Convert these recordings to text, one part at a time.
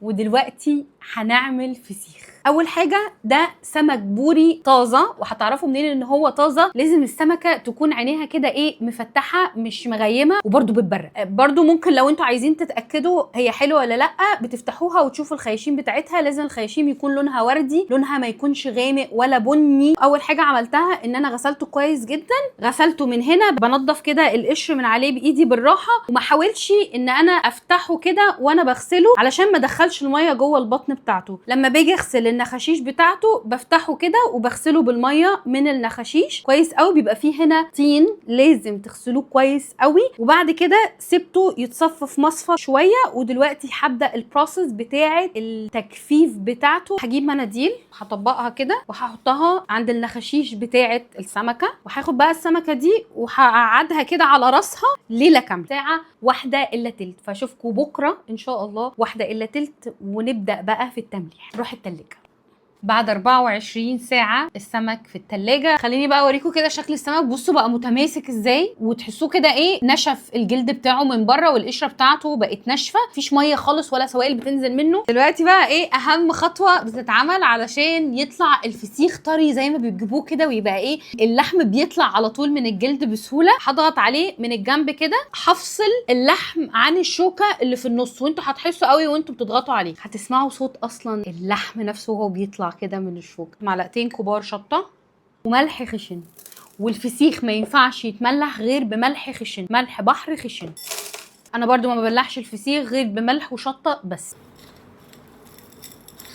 ودلوقتي هنعمل فسيخ. اول حاجه ده سمك بوري طازه، وهتعرفوا منين ان هو طازه؟ لازم السمكه تكون عينيها كده ايه مفتحه مش مغيمه وبرده بتبرق. برده ممكن لو انتوا عايزين تتاكدوا هي حلوه ولا لا بتفتحوها وتشوفوا الخياشيم بتاعتها. لازم الخياشيم يكون لونها وردي، لونها ما يكونش غامق ولا بني. اول حاجه عملتها ان انا غسلته كويس جدا، غسلته من هنا بنضف كده القشر من عليه بايدي بالراحه، وما حاولش ان انا افتحه كده وانا بغسله علشان ما ادخلش الميه جوه البطن بتاعته. لما باجي اغسل النخاشيش بتاعته بفتحه كده وبغسله بالميه من النخاشيش كويس قوي، بيبقى فيه هنا طين لازم تغسلوه كويس قوي. وبعد كده سبته يتصفى في مصفى شويه، ودلوقتي هبدا البروسيس بتاعه التجفيف بتاعته. هجيب مناديل هطبقها كده وهحطها عند النخاشيش بتاعه السمكه، وهاخد بقى السمكه دي وهقعدها كده على راسها ليله كامله، ساعه واحده الا تلت. فاشوفكم بكره ان شاء الله واحده الا تلت، ونبدا بقى في التمليح. نروح التلاجة. بعد 24 ساعة السمك في التلاجة. خليني بقى اوريكم كده شكل السمك. بصوا بقى متماسك ازاي، وتحسوه كده ايه نشف الجلد بتاعه من بره، والقشرة بتاعته بقت ناشفة، مفيش مية خالص ولا سوائل بتنزل منه. دلوقتي بقى ايه اهم خطوة بتتعمل علشان يطلع الفسيخ طري زي ما بتجيبوه كده، ويبقى ايه اللحم بيطلع على طول من الجلد بسهولة. هضغط عليه من الجنب كده، هفصل اللحم عن الشوكة اللي في النص، وانتوا هتحسوا قوي وانتوا بتضغطوا عليه. هتسمعوا صوت اصلا اللحم نفسه وهو بيطلع كده من الشوكة. معلقتين كبار شطة وملح خشن، والفسيخ ما ينفعش يتملح غير بملح خشن، ملح بحر خشن. انا برضو ما ببلحش الفسيخ غير بملح وشطة بس.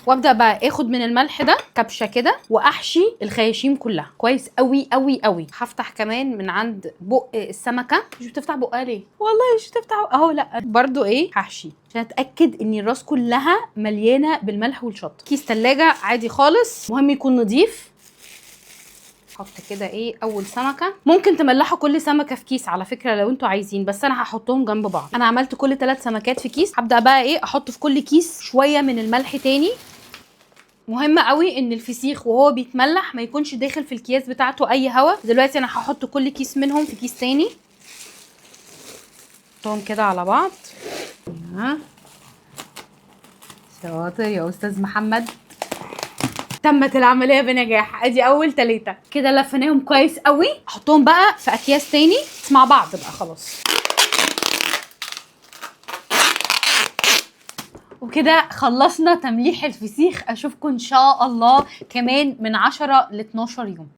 وابدا بقى اخد من الملح ده كبشه كده واحشي الخياشيم كلها كويس قوي قوي قوي. هفتح كمان من عند بق السمكه. مش بتفتح بقها ليه؟ والله مش بتفتح اهو. لا برضو ايه هحشي عشان اتاكد ان الراس كلها مليانه بالملح والشطه. كيس تلاجة عادي خالص، مهم يكون نظيف. حط كده ايه اول سمكه. ممكن تملحوا كل سمكه في كيس على فكره لو انتوا عايزين، بس انا هحطهم جنب بعض. انا عملت كل 3 سمكات في كيس. هبدا بقى ايه احط في كل كيس شويه من الملح تاني. مهم قوي ان الفسيخ وهو بيتملح ما يكونش داخل في الكياس بتاعته اي هواء. دلوقتي انا هحط كل كيس منهم في كيس تاني، احطهم كده على بعض. شاطر يا استاذ محمد. تمت العمليه بنجاح. ادي اول 3 كده لفيناهم كويس قوي. احطهم بقى في اكياس تاني مع بعض بقى خلاص. وكده خلصنا تمليح الفسيخ. اشوفكم ان شاء الله كمان من 10 ل 12 يوم.